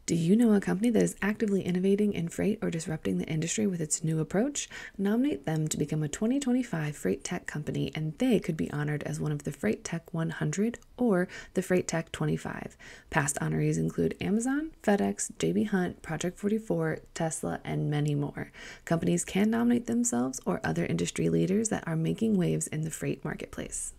Do you know a company that is actively innovating in freight or disrupting the industry with its new approach? Nominate them to become a 2025 Freight Tech company, and they could be honored as one of the Freight Tech 100 or the Freight Tech 25. Past honorees include Amazon, FedEx, JB Hunt, Project 44, Tesla, and many more. Companies can nominate themselves or other industry leaders that are making waves in the freight marketplace.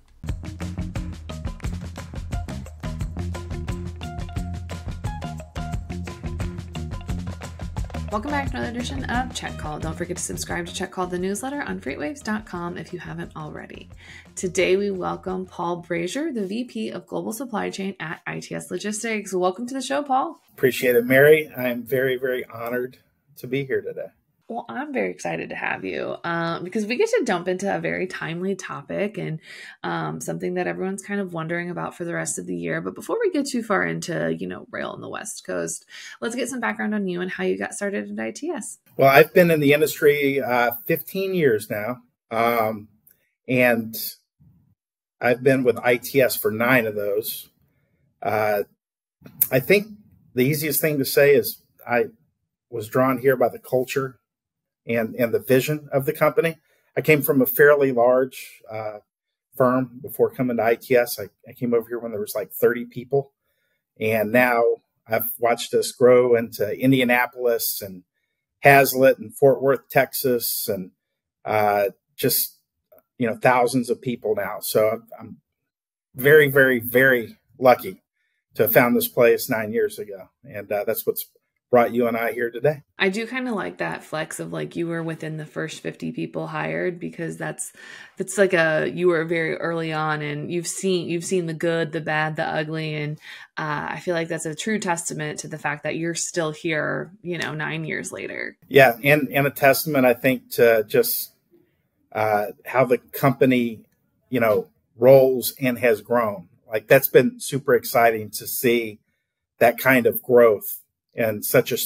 Welcome back to another edition of Check Call. Don't forget to subscribe to Check Call, the newsletter on FreightWaves.com if you haven't already. Today we welcome Paul Brazier, the VP of Global Supply Chain at ITS Logistics. Welcome to the show, Paul. Appreciate it, Mary. I am very, very honored to be here today. Well, I'm very excited to have you because we get to jump into a very timely topic and something that everyone's kind of wondering about for the rest of the year. But before we get too far into, rail on the West Coast, let's get some background on you and how you got started at ITS. Well, I've been in the industry 15 years now, and I've been with ITS for 9 of those. I think the easiest thing to say is I was drawn here by the culture and the vision of the company. I came from a fairly large firm before coming to ITS. I came over here when there was like 30 people. And now I've watched us grow into Indianapolis and Hazlet and Fort Worth, Texas, and just, thousands of people now. So I'm very, very, very lucky to have found this place 9 years ago. And that's what's brought you and I here today. I do kind of like that flex of like you were within the first 50 people hired, because that's like you were very early on and you've seen the good, the bad, the ugly. And I feel like that's a true testament to the fact that you're still here, 9 years later. Yeah. And a testament, I think, to just how the company, rolls and has grown. Like that's been super exciting to see that kind of growth in such a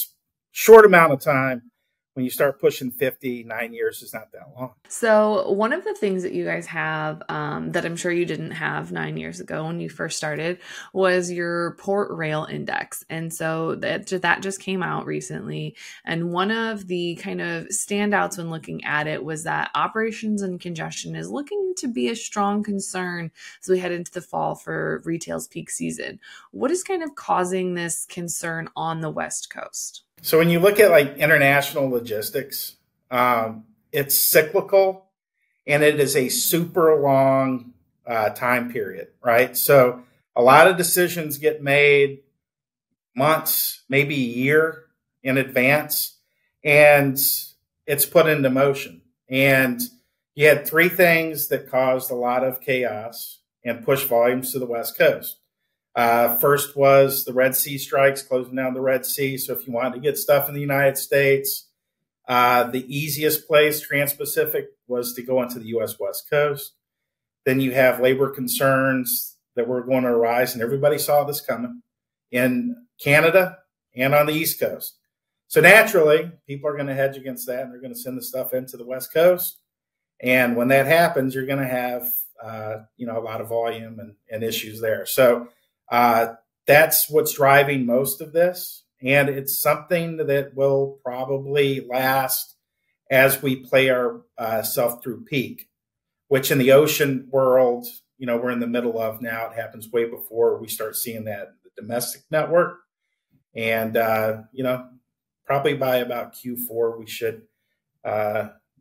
short amount of time. When you start pushing 50, 9 years is not that long. So one of the things that you guys have that I'm sure you didn't have 9 years ago when you first started was your port rail index. And so that just came out recently. And one of the kind of standouts when looking at it was that operations and congestion is looking to be a strong concern as we head into the fall for retail's peak season. What is kind of causing this concern on the West Coast? So when you look at like international logistics, it's cyclical and it is a super long time period, right? So a lot of decisions get made months, maybe a year in advance, and it's put into motion. And you had 3 things that caused a lot of chaos and pushed volumes to the West Coast. First was the Red Sea strikes, closing down the Red Sea. So if you wanted to get stuff in the United States, the easiest place, Trans-Pacific, was to go onto the U.S. West Coast. Then you have labor concerns that were going to arise, and everybody saw this coming in Canada and on the East Coast. So naturally, people are going to hedge against that, and they're going to send the stuff into the West Coast. And when that happens, you're going to have, a lot of volume and issues there. So that's what's driving most of this. And it's something that will probably last as we play ourselves through peak, which in the ocean world, we're in the middle of now. It happens way before we start seeing that in the domestic network. And, probably by about Q4, we should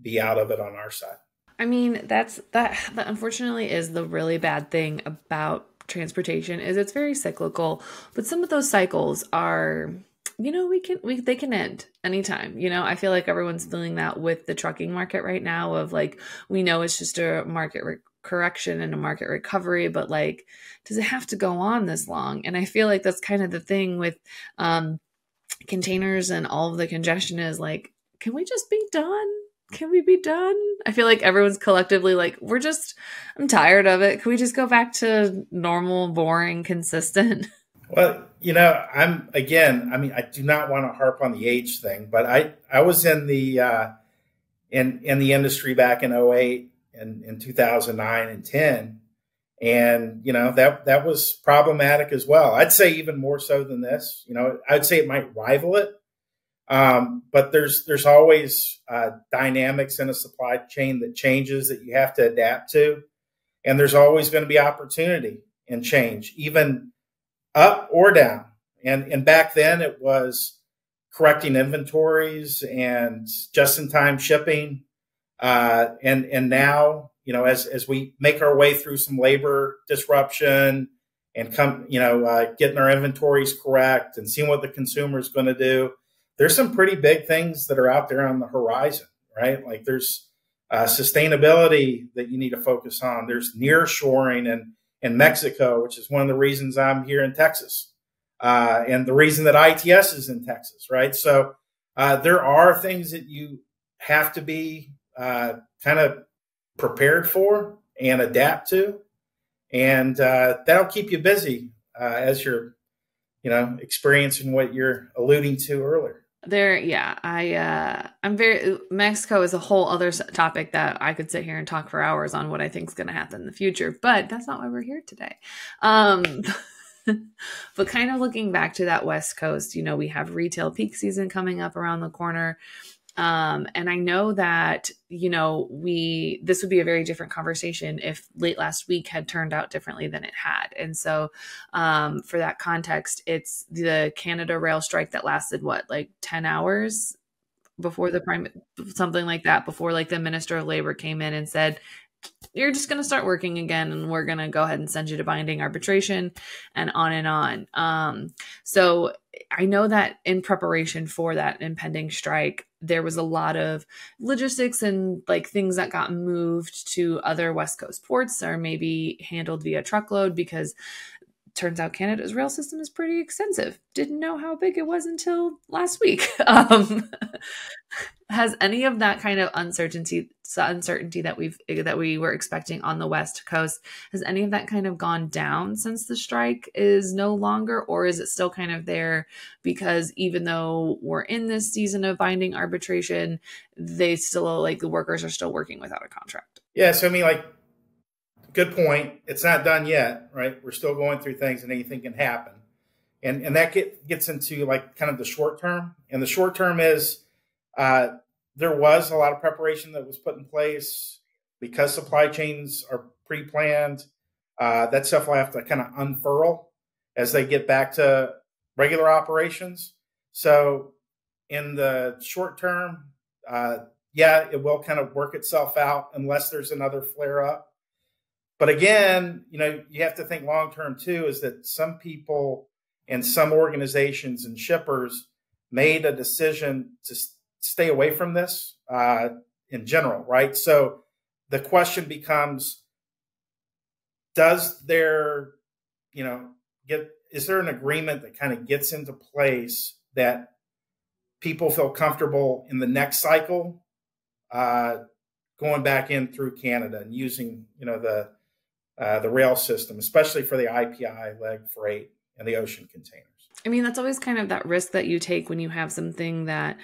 be out of it on our side. I mean, that unfortunately is the really bad thing about transportation, is it's very cyclical, but some of those cycles are, they can end anytime. I feel like everyone's feeling that with the trucking market right now of like, we know it's just a market correction and a market recovery, but like, does it have to go on this long? And I feel like that's kind of the thing with containers and all of the congestion is like, can we just be done? Can we be done? I feel like everyone's collectively like, I'm tired of it. Can we just go back to normal, boring, consistent? Well, I do not want to harp on the age thing, but I was in the in the industry back in '08 and in 2009 and 10. And, that was problematic as well. I'd say even more so than this. I'd say it might rival it. But there's always dynamics in a supply chain that changes that you have to adapt to. And there's always going to be opportunity and change, even up or down. And back then it was correcting inventories and just-in-time shipping. And now, as we make our way through some labor disruption and getting our inventories correct and seeing what the consumer is going to do, there's some pretty big things that are out there on the horizon, right? Like there's sustainability that you need to focus on. There's nearshoring in Mexico, which is one of the reasons I'm here in Texas, and the reason that ITS is in Texas, right? So there are things that you have to be kind of prepared for and adapt to, and that'll keep you busy as you're, experiencing what you're alluding to earlier. I'm very, Mexico is a whole other topic that I could sit here and talk for hours on what I think is going to happen in the future, but that's not why we're here today. But kind of looking back to that West Coast, we have retail peak season coming up around the corner. And I know that, this would be a very different conversation if late last week had turned out differently than it had. And so, for that context, it's the Canada rail strike that lasted like 10 hours before something like that, before like the Minister of Labor came in and said, you're just going to start working again, and we're going to go ahead and send you to binding arbitration, and on and on. So I know that in preparation for that impending strike, there was a lot of logistics and like things that got moved to other West Coast ports or maybe handled via truckload, because turns out Canada's rail system is pretty extensive. Didn't know how big it was until last week. Has any of that kind of uncertainty that we were expecting on the West Coast, has any of that kind of gone down since the strike is no longer, or is it still kind of there? Because even though we're in this season of binding arbitration, they still, like, the workers are still working without a contract. Yeah. So, I mean, like, good point. It's not done yet, right? We're still going through things and anything can happen. And that gets into like kind of the short term. And the short term is there was a lot of preparation that was put in place because supply chains are pre-planned. That stuff will have to kind of unfurl as they get back to regular operations. So in the short term, it will kind of work itself out unless there's another flare up. But again, you have to think long term too, is that some people and some organizations and shippers made a decision to stay away from this in general, right? So the question becomes, is there an agreement that kind of gets into place that people feel comfortable in the next cycle going back in through Canada and using, the rail system, especially for the IPI leg freight and the ocean containers? I mean, that's always kind of that risk that you take when you have something that,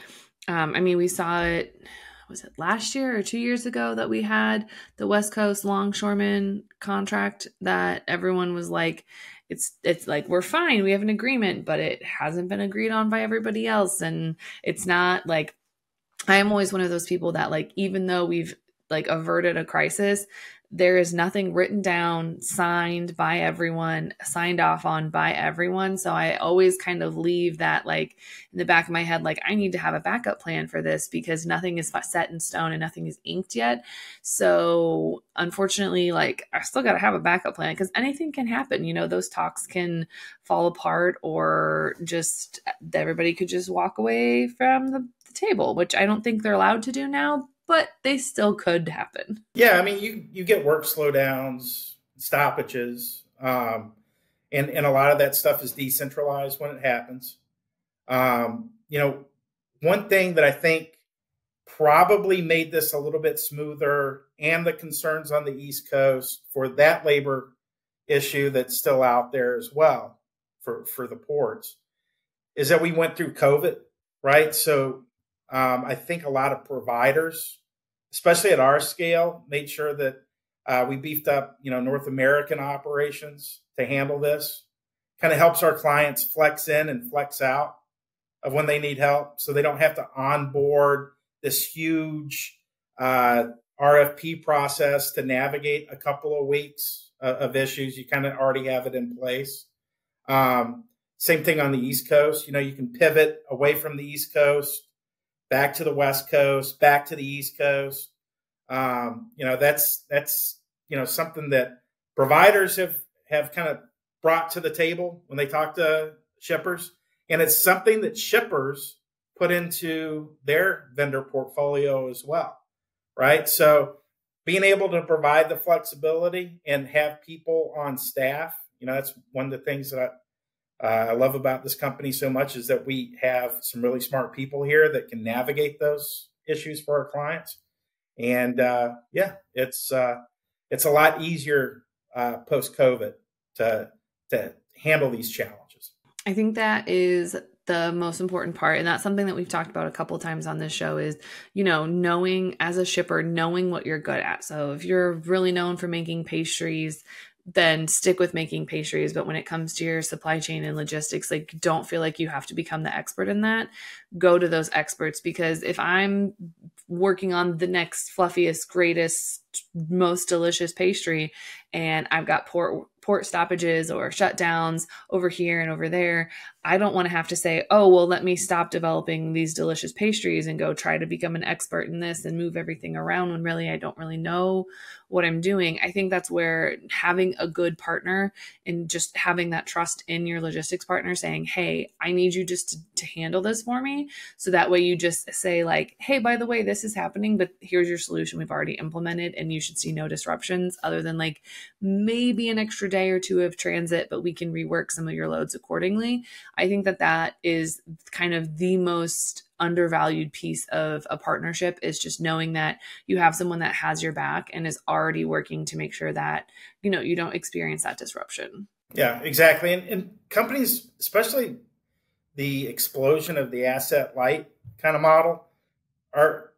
we saw it, was it last year or 2 years ago that we had the West Coast longshoreman contract that everyone was like, it's like, we're fine, we have an agreement, but it hasn't been agreed on by everybody else. And it's not like, I am always one of those people that, like, even though we've like averted a crisis, there is nothing written down, signed by everyone, signed off on by everyone. So I always kind of leave that like in the back of my head, like I need to have a backup plan for this because nothing is set in stone and nothing is inked yet. So unfortunately, like I still got to have a backup plan because anything can happen. Those talks can fall apart, or just everybody could just walk away from the table, which I don't think they're allowed to do now, but they still could happen. Yeah, I mean, you get work slowdowns, stoppages, and a lot of that stuff is decentralized when it happens. One thing that I think probably made this a little bit smoother, and the concerns on the East Coast for that labor issue that's still out there as well for the ports, is that we went through COVID, right? So I think a lot of providers, especially at our scale, made sure that We beefed up, North American operations to handle this. Kind of helps our clients flex in and flex out of when they need help, so they don't have to onboard this huge RFP process to navigate a couple of weeks of issues. You kind of already have it in place. Same thing on the East Coast. You can pivot away from the East Coast, back to the West Coast, back to the East Coast. That's something that providers have kind of brought to the table when they talk to shippers. And it's something that shippers put into their vendor portfolio as well, right? So being able to provide the flexibility and have people on staff, that's one of the things that I love about this company so much, is that we have some really smart people here that can navigate those issues for our clients. And it's a lot easier post-COVID to handle these challenges. I think that is the most important part. And that's something that we've talked about a couple of times on this show is, knowing as a shipper, knowing what you're good at. So if you're really known for making pastries, then stick with making pastries. But when it comes to your supply chain and logistics, like, don't feel like you have to become the expert in that. Go to those experts, because if I'm working on the next fluffiest, greatest, most delicious pastry, and I've got port stoppages or shutdowns over here and over there, I don't want to have to say, oh, well, let me stop developing these delicious pastries and go try to become an expert in this and move everything around when really I don't really know what I'm doing. I think that's where having a good partner and just having that trust in your logistics partner, saying, hey, I need you just to handle this for me. So that way you just say like, hey, by the way, this is happening, but here's your solution we've already implemented, and you should see no disruptions other than like maybe an extra day or two of transit, but we can rework some of your loads accordingly. I think that is kind of the most undervalued piece of a partnership, is just knowing that you have someone that has your back and is already working to make sure that, you don't experience that disruption. Yeah, exactly. And companies, especially the explosion of the asset light kind of model, are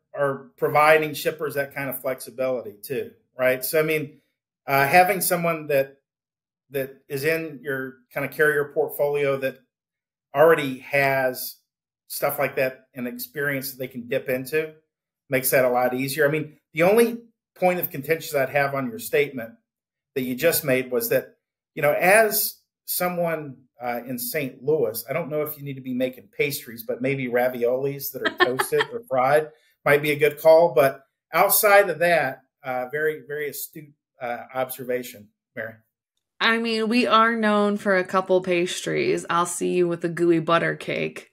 providing shippers that kind of flexibility too, right? So, I mean, having someone that is in your kind of carrier portfolio that already has stuff like that and experience that they can dip into makes that a lot easier. I mean, the only point of contention I'd have on your statement that you just made was that, as someone in St. Louis, I don't know if you need to be making pastries, but maybe raviolis that are toasted or fried might be a good call. But outside of that, very, very astute observation, Mary. I mean, we are known for a couple pastries. I'll see you with a gooey butter cake.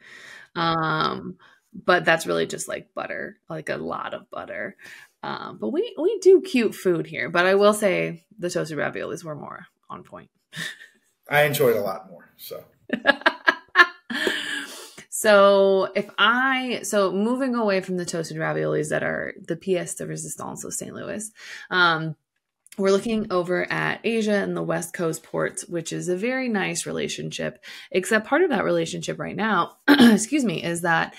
But that's really just like butter, like a lot of butter. But we do cute food here. But I will say the toasted raviolis were more on point. I enjoyed a lot more. So moving away from the toasted raviolis that are the pièce de résistance of St. Louis, we're looking over at Asia and the West Coast ports, which is a very nice relationship, except part of that relationship right now, excuse me, is that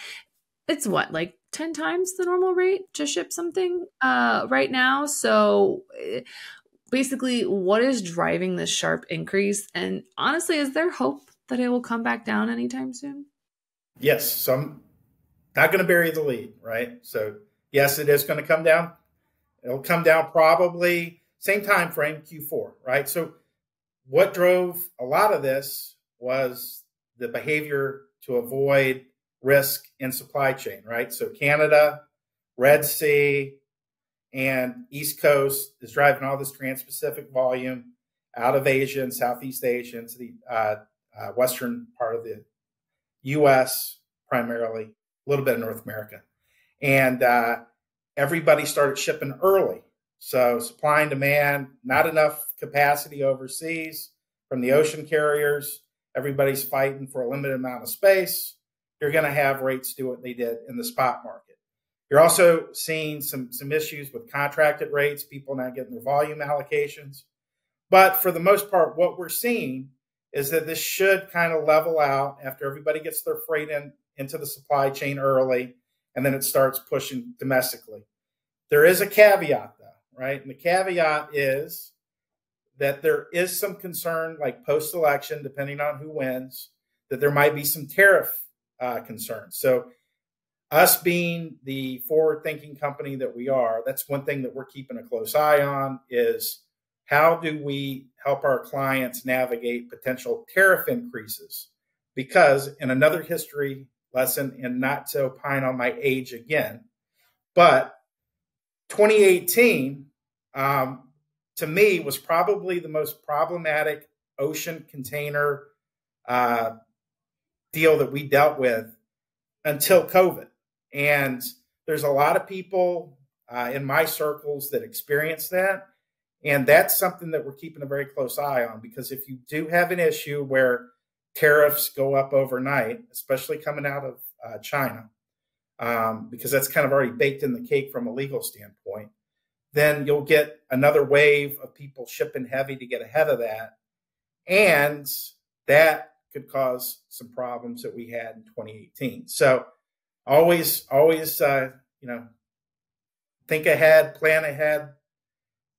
it's like 10 times the normal rate to ship something right now. So basically, what is driving this sharp increase? And honestly, is there hope that it will come back down anytime soon? Yes. So I'm not going to bury the lead, right? So yes, it is going to come down. It'll come down probably same time frame, Q4, right? So what drove a lot of this was the behavior to avoid risk in supply chain, right? So Canada, Red Sea, and East Coast is driving all this trans-Pacific volume out of Asia and Southeast Asia into the western part of the U.S. primarily, a little bit of North America. And everybody started shipping early. So supply and demand, not enough capacity overseas from the ocean carriers. Everybody's fighting for a limited amount of space. You're going to have rates do what they did in the spot market. You're also seeing some issues with contracted rates, people not getting their volume allocations. But for the most part, what we're seeing is that this should kind of level out after everybody gets their freight into the supply chain early, and then it starts pushing domestically. There is a caveat, though, right? And the caveat is that there is some concern, like post-election, depending on who wins, that there might be some tariff concerns. So us being the forward-thinking company that we are, that's one thing that we're keeping a close eye on is how do we help our clients navigate potential tariff increases? Because in another history lesson, and not to opine on my age again, but 2018, to me, was probably the most problematic ocean container deal that we dealt with until COVID. And there's a lot of people in my circles that experience that. And that's something that we're keeping a very close eye on, because if you do have an issue where tariffs go up overnight, especially coming out of China, because that's kind of already baked in the cake from a legal standpoint, then you'll get another wave of people shipping heavy to get ahead of that. And that could cause some problems that we had in 2018. So always, think ahead, plan ahead,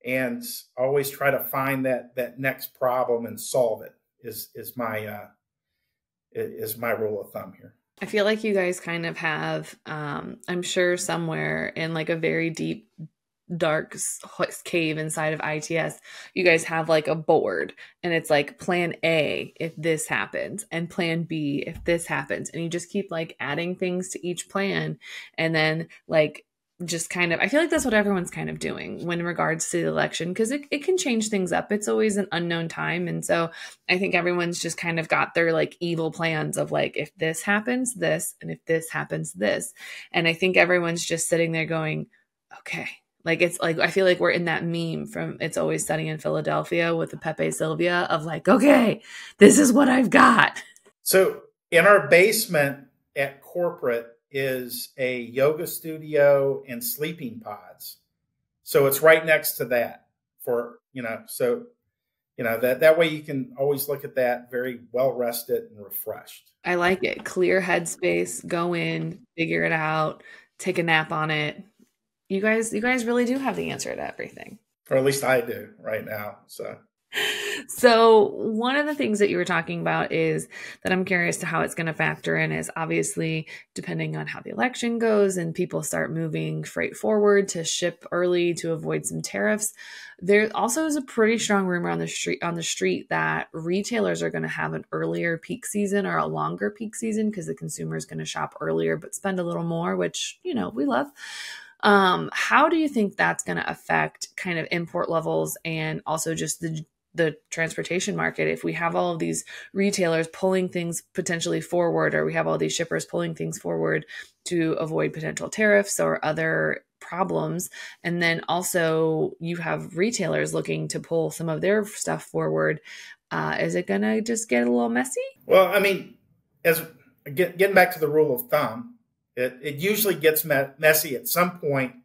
and always try to find that next problem and solve it is my rule of thumb here. I feel like you guys kind of have, I'm sure somewhere in like a very deep, dark cave inside of ITS, you guys have like a board, and it's like plan A if this happens and plan B if this happens. And you just keep like adding things to each plan. And then like, just kind of, I feel like that's what everyone's kind of doing when in regards to the election, because it can change things up. It's always an unknown time. And so I think everyone's just kind of got their like evil plans of like, if this happens, this, and if this happens, this. And I think everyone's just sitting there going, okay. Like, it's like, I feel like we're in that meme from It's Always Sunny in Philadelphia with the Pepe Sylvia of like, okay, this is what I've got. So in our basement at corporate is a yoga studio and sleeping pods. So it's right next to that for, that way you can always look at that very well rested and refreshed. I like it. Clear headspace, go in, figure it out, take a nap on it. You guys really do have the answer to everything. Or at least I do right now. So one of the things that you were talking about is that I'm curious to how it's going to factor in is obviously depending on how the election goes and people start moving freight forward to ship early to avoid some tariffs. There also is a pretty strong rumor on the street that retailers are going to have an earlier peak season or a longer peak season because the consumer is going to shop earlier but spend a little more, which, we love. How do you think that's going to affect kind of import levels and also just the transportation market? If we have all of these retailers pulling things potentially forward, or we have all these shippers pulling things forward to avoid potential tariffs or other problems, and then also you have retailers looking to pull some of their stuff forward, is it going to just get a little messy? Well, I mean, getting back to the rule of thumb, it usually gets messy at some point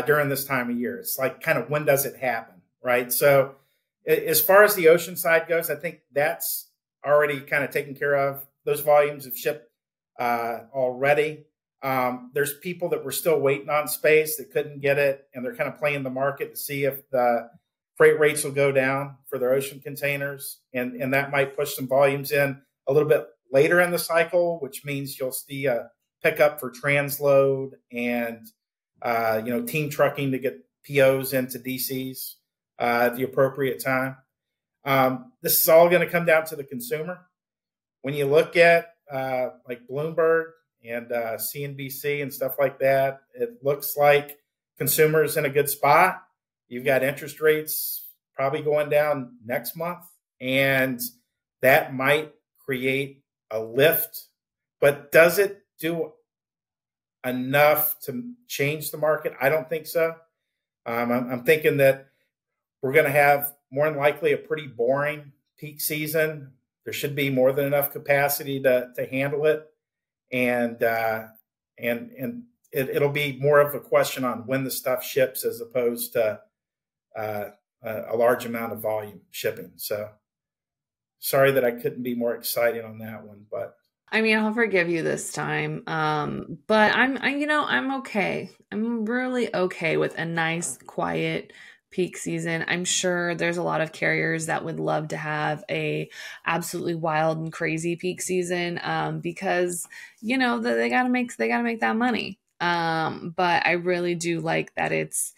during this time of year. It's like kind of when does it happen, right? So as far as the ocean side goes, I think that's already kind of taken care of. Those volumes have shipped already. There's people that were still waiting on space that couldn't get it, and they're kind of playing the market to see if the freight rates will go down for their ocean containers, and that might push some volumes in a little bit later in the cycle, which means you'll see a pickup for transload and team trucking to get POs into DCs at the appropriate time. This is all going to come down to the consumer. When you look at like Bloomberg and CNBC and stuff like that, it looks like consumers in a good spot. You've got interest rates probably going down next month, and that might create a lift. But does it do enough to change the market? I don't think so. I'm thinking that we're going to have more than likely a pretty boring peak season. There should be more than enough capacity to handle it, and it'll be more of a question on when the stuff ships as opposed to a large amount of volume shipping. So sorry that I couldn't be more excited on that one, but I mean, I'll forgive you this time. But I'm okay. I'm really okay with a nice, quiet peak season. I'm sure there's a lot of carriers that would love to have a absolutely wild and crazy peak season, because they gotta make that money. But I really do like that it's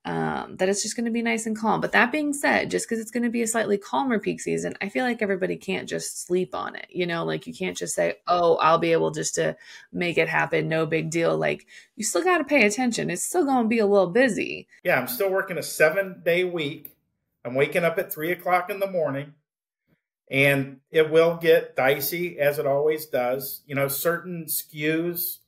just going to be nice and calm. But that being said, just because it's going to be a slightly calmer peak season, I feel like everybody can't just sleep on it. Like you can't just say, oh, I'll be able just to make it happen. No big deal. Like you still got to pay attention. It's still going to be a little busy. Yeah, I'm still working a 7-day week. I'm waking up at 3 o'clock in the morning, and it will get dicey as it always does. Certain SKUs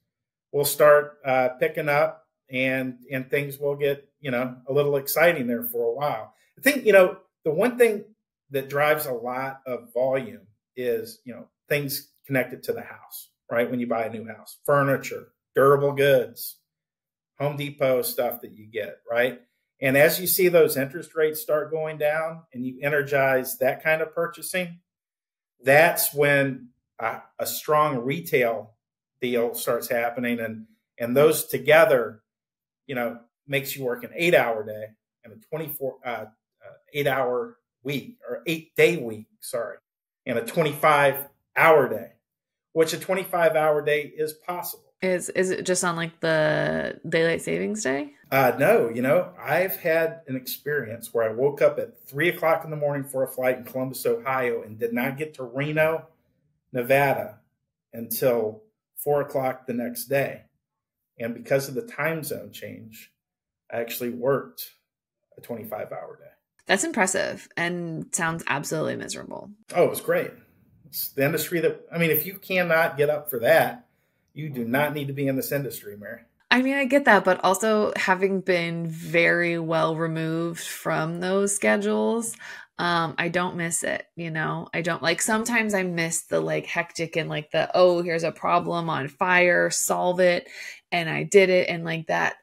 will start picking up, and things will get a little exciting there for a while. I think the one thing that drives a lot of volume is things connected to the house, right? When you buy a new house, furniture, durable goods, Home Depot stuff that you get, right? And as you see those interest rates start going down and you energize that kind of purchasing, that's when a strong retail deal starts happening. And those together, makes you work an 8-hour day and a 8-hour week, or 8-day week, sorry, and a 25-hour day, which a 25-hour day is possible. Is it just on like the daylight savings day? No, I've had an experience where I woke up at 3 o'clock in the morning for a flight in Columbus, Ohio, and did not get to Reno, Nevada until 4 o'clock the next day. And because of the time zone change, I actually worked a 25-hour day. That's impressive and sounds absolutely miserable. Oh, it was great. It's the industry if you cannot get up for that, you do not need to be in this industry, Mary. I mean, I get that, but also having been very well removed from those schedules, I don't miss it, I don't like sometimes I miss the like hectic and like oh, here's a problem on fire, solve it. And I did it. And like that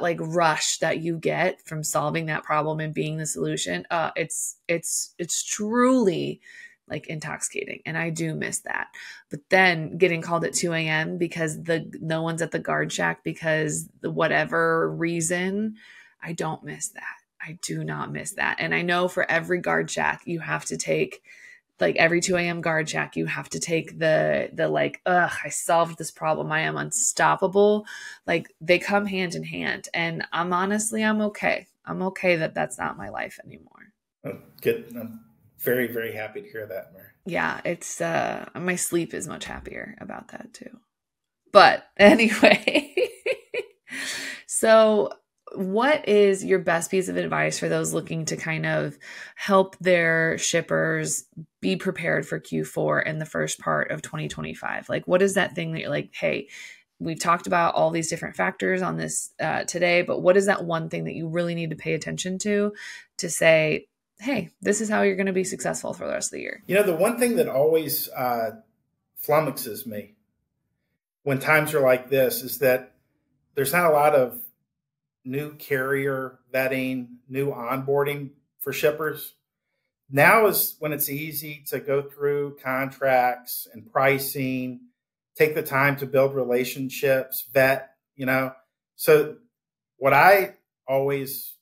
like rush that you get from solving that problem and being the solution, it's truly like intoxicating. And I do miss that. But then getting called at 2 a.m. because no one's at the guard shack because whatever reason, I don't miss that. I do not miss that. And I know for every guard shack, you have to take like every 2 a.m. guard shack, you have to take the like, I solved this problem. I am unstoppable. Like they come hand in hand. And I'm okay. I'm okay that that's not my life anymore. Oh, good. I'm very, very happy to hear that, Mary. Yeah, it's my sleep is much happier about that too. But anyway, so what is your best piece of advice for those looking to kind of help their shippers be prepared for Q4 in the first part of 2025? Like, what is that thing that you're like, hey, we've talked about all these different factors on this today, but what is that one thing that you really need to pay attention to say, hey, this is how you're going to be successful for the rest of the year? The one thing that always flummoxes me when times are like this is that there's not a lot of new carrier vetting, new onboarding for shippers. Now is when it's easy to go through contracts and pricing, take the time to build relationships, vet, So what I always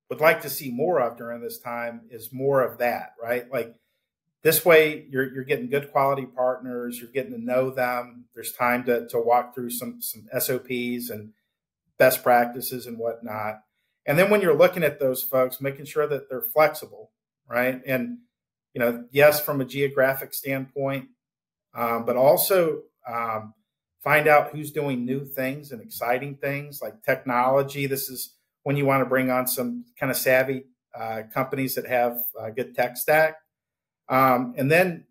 would like to see more of during this time is more of that, right? Like this way you're getting good quality partners, you're getting to know them. There's time to walk through some SOPs and best practices and whatnot. And then when you're looking at those folks, making sure that they're flexible, right? And, yes, from a geographic standpoint, but also find out who's doing new things and exciting things like technology. This is when you want to bring on some kind of savvy companies that have a good tech stack. And then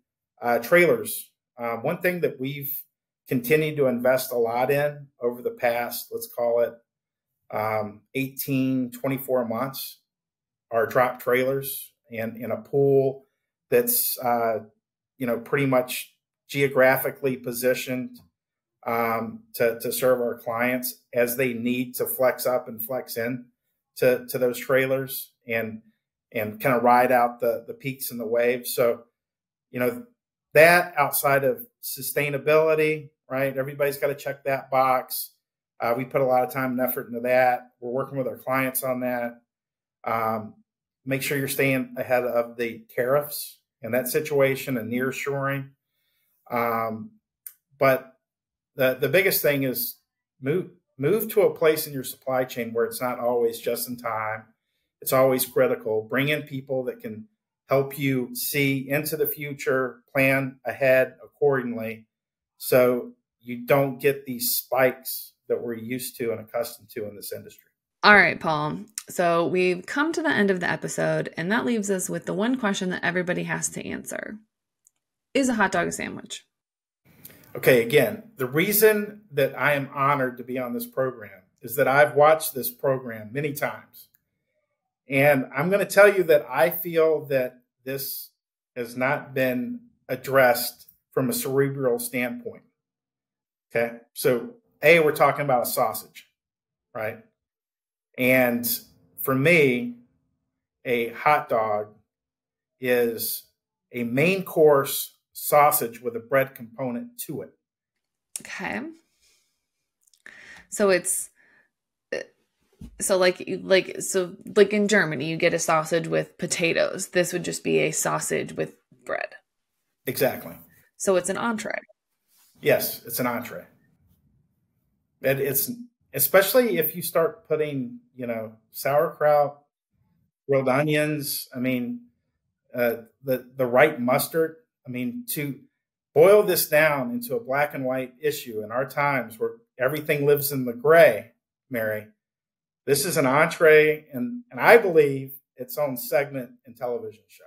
trailers. One thing that we've continued to invest a lot in over the past, let's call it 18, 24 months, are drop trailers and in a pool that's, pretty much geographically positioned to serve our clients as they need to flex up and flex in to those trailers and kind of ride out the peaks and the waves. So, that outside of sustainability, right? Everybody's got to check that box. We put a lot of time and effort into that. We're working with our clients on that. Make sure you're staying ahead of the tariffs in that situation and nearshoring. But the biggest thing is move to a place in your supply chain where it's not always just in time. It's always critical. Bring in people that can help you see into the future, plan ahead accordingly, so you don't get these spikes that we're used to and accustomed to in this industry. All right, Paul. So we've come to the end of the episode, and that leaves us with the one question that everybody has to answer. Is a hot dog a sandwich? Okay, again, the reason that I am honored to be on this program is that I've watched this program many times. And I'm going to tell you that I feel that this has not been addressed from a cerebral standpoint. Okay, so we're talking about a sausage, right? And for me, a hot dog is a main course sausage with a bread component to it. Okay. So it's like in Germany, you get a sausage with potatoes. This would just be a sausage with bread. Exactly. So it's an entree. Yes, it's an entree. It's especially if you start putting, sauerkraut, grilled onions. I mean, the right mustard. I mean, to boil this down into a black and white issue in our times where everything lives in the gray, Mary, this is an entree and I believe its own segment in television show.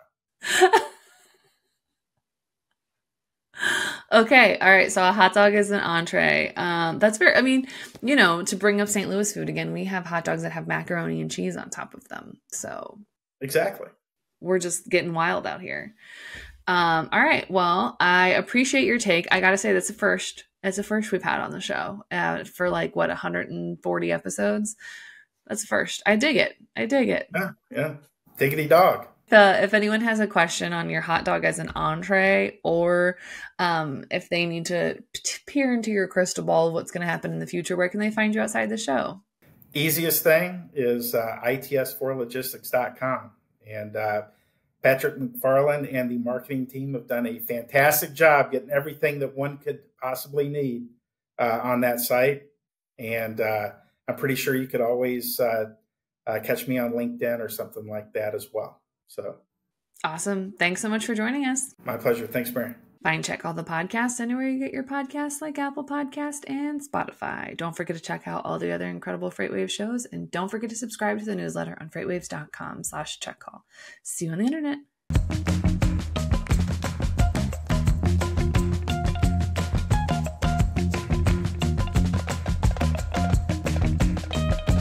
Okay. All right. So a hot dog is an entree. That's fair. I mean, to bring up St. Louis food again, we have hot dogs that have macaroni and cheese on top of them. So exactly. We're just getting wild out here. All right. Well, I appreciate your take. I got to say that's a first. It's a first we've had on the show for 140 episodes. That's a first. I dig it. Yeah. Diggity dog. If anyone has a question on your hot dog as an entree, or if they need to peer into your crystal ball of what's going to happen in the future, where can they find you outside the show? Easiest thing is its4logistics.com. And Patrick McFarland and the marketing team have done a fantastic job getting everything that one could possibly need on that site. And I'm pretty sure you could always catch me on LinkedIn or something like that as well. So awesome. Thanks so much for joining us. My pleasure. Thanks, Mary. Find Check All the Podcasts anywhere you get your podcasts, like Apple Podcast and Spotify. Don't forget to check out all the other incredible FreightWaves shows, and don't forget to subscribe to the newsletter on freightwaves.com/checkcall. See you on the internet.